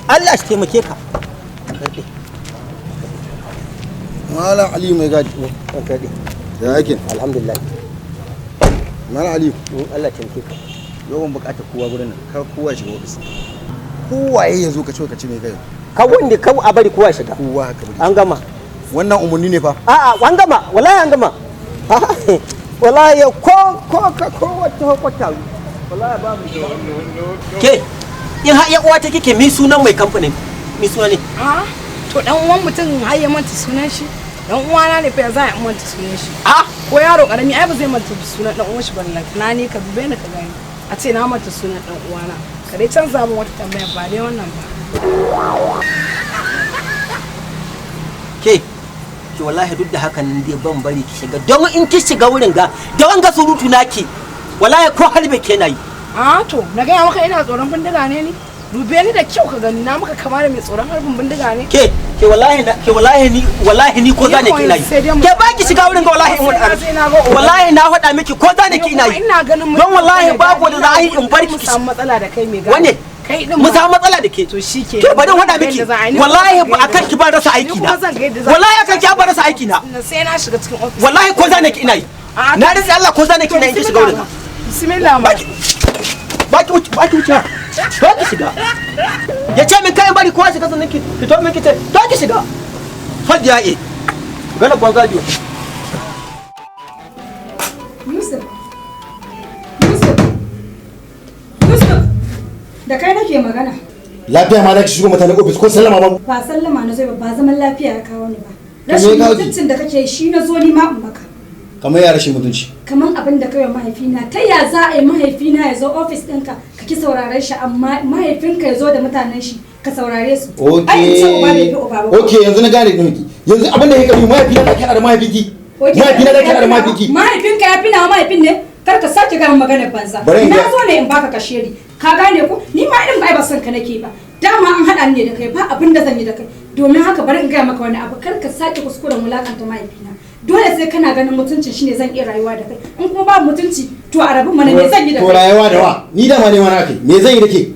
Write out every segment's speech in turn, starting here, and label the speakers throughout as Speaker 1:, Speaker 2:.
Speaker 1: Allah shi taimake ka.
Speaker 2: Malam Ali mai gadi. Ya yake?
Speaker 1: Alhamdulillah.
Speaker 2: Malam Ali.
Speaker 1: Allah taimake ka.
Speaker 2: Yau ban bukata kowa gurin nan. Kar kowa shiga ofis. Kowaye ya zo ka ce mai kai.
Speaker 1: Ka wanda ka a bari kowa shiga.
Speaker 2: Kowa haka bari.
Speaker 1: An gama.
Speaker 2: Wannan umarni ne fa.
Speaker 1: A'a an gama. Wallahi an gama. Wallahi ko wata wallahi babu. Ke in har ya uwa ta kike mi sunan mai kamfanin? Mi suna ne?
Speaker 3: To dan uwan mutum har ya manta sunan shi. Dan uwana ne fa za a manta sunan shi. Ko yaro karami ai ba zai manta sunan dan uwan shi ba na ne ka dube ni ka gani. A ce na manta sunan dan uwana. Ka dai canza min wata tambaya ba dai wannan ba.
Speaker 1: Ke wallahi duk da hakan nan dai ban bari ki shiga don in ki shiga wurin ga da wanga surutu naki wallahi ko halbe ke nayi.
Speaker 3: To na ga maka ina tsoron bindiga ne ni. Dube ni da kyau ka gani na maka kama da mai tsoron harbin bindiga ne. Ke
Speaker 1: wallahi ni ko zane ki nayi. Ke ba ki shiga wurin ga wallahi in wallahi na faɗa miki ko zane ki nayi. Don wallahi babu da za a yi in bar ki
Speaker 3: samu matsala da kai mai gani.
Speaker 1: Wane?
Speaker 3: Kai din
Speaker 1: mu samu matsala da ke.
Speaker 3: To shike.
Speaker 1: Ke bari faɗa miki wallahi akan ki ba rasa aiki na. Wallahi akan ki ba rasa aiki na.
Speaker 3: Sai na shiga cikin office.
Speaker 1: Wallahi ko zane ki nayi. Na rinsa Allah ko zane ki nayi ki shiga wurin.
Speaker 3: Bismillah ma.
Speaker 1: Baki wuce. Baki shiga. Ya ce min kayan bari kowa shiga sannan ki fito min ki ce ki shiga. Fadiya e. Gana banza biyo.
Speaker 4: Yusuf. Da kai nake magana.
Speaker 2: Lafiya ma za ki shigo mutane ofis ko sallama ba?
Speaker 4: Ba sallama na zo ba zaman lafiya ya kawo ni ba. Rashin mutuncin da kake shi na zo ni ma in maka.
Speaker 2: Kamar ya rashin mutunci.
Speaker 4: Kaman abin da kai wa mahaifina ta ya za a yi mahaifina ya zo ofis ɗinka ka ki sauraren shi amma mahaifinka ya zo da mutanen shi ka saurare su.
Speaker 2: Okay yanzu na gane da miki. Yanzu abin da ya kabi mahaifina da kana da mahaifinki. Mahaifina da kana da mahaifinki.
Speaker 4: Mahaifinka ya fi nawa mahaifin ne? Kar ka sake gaya maganar banza. Na zo ne in baka kashiri. Ka gane ko? Ni ma irin ba son ka nake ba. Dama an haɗa ni da kai ba abin da zan yi da kai. Domin haka bari in gaya maka wani abu kar ka sake kuskuren wulakanta mahaifina. Dole sai kana ganin mutuncin shine zan iya rayuwa da kai. In kuma ba mutunci to a rabin mana me zan yi da kai?
Speaker 2: To rayuwa da wa? Ni da ma ne wani kai. Me zan yi da ke?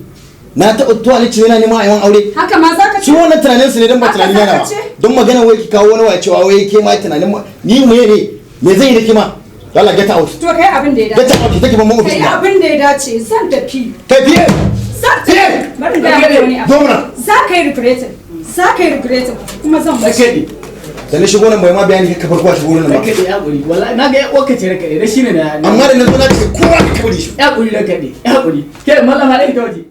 Speaker 2: Na taɓa tuwa ni yana neman a yawan aure.
Speaker 4: Haka ma zaka ce.
Speaker 2: Shi wannan tunanin su ne dan ba tunanin yana ba. Don magana wai ki kawo wani wa cewa wai ke ma tunanin ni me zan yi da ke ma? Yalla get out.
Speaker 4: To kai abin da ya dace.
Speaker 2: Get out ki take ban mu office.
Speaker 4: Kai abin da ya dace zan tafi.
Speaker 2: Tafiye.
Speaker 4: Zan tafi. Bari ga wani abu.
Speaker 2: Domna.
Speaker 4: Za ka yi regret. Kuma zan bar.
Speaker 2: Da na shigo nan bai ma bayani ka farko shigo nan ba.
Speaker 5: Kake da hakuri wallahi na ga uwarka ce raka da shine na.
Speaker 2: Amma da na zo na ce kowa ka kabari shi.
Speaker 5: Hakuri raka ne. Hakuri. Ke mallama dai ta waje.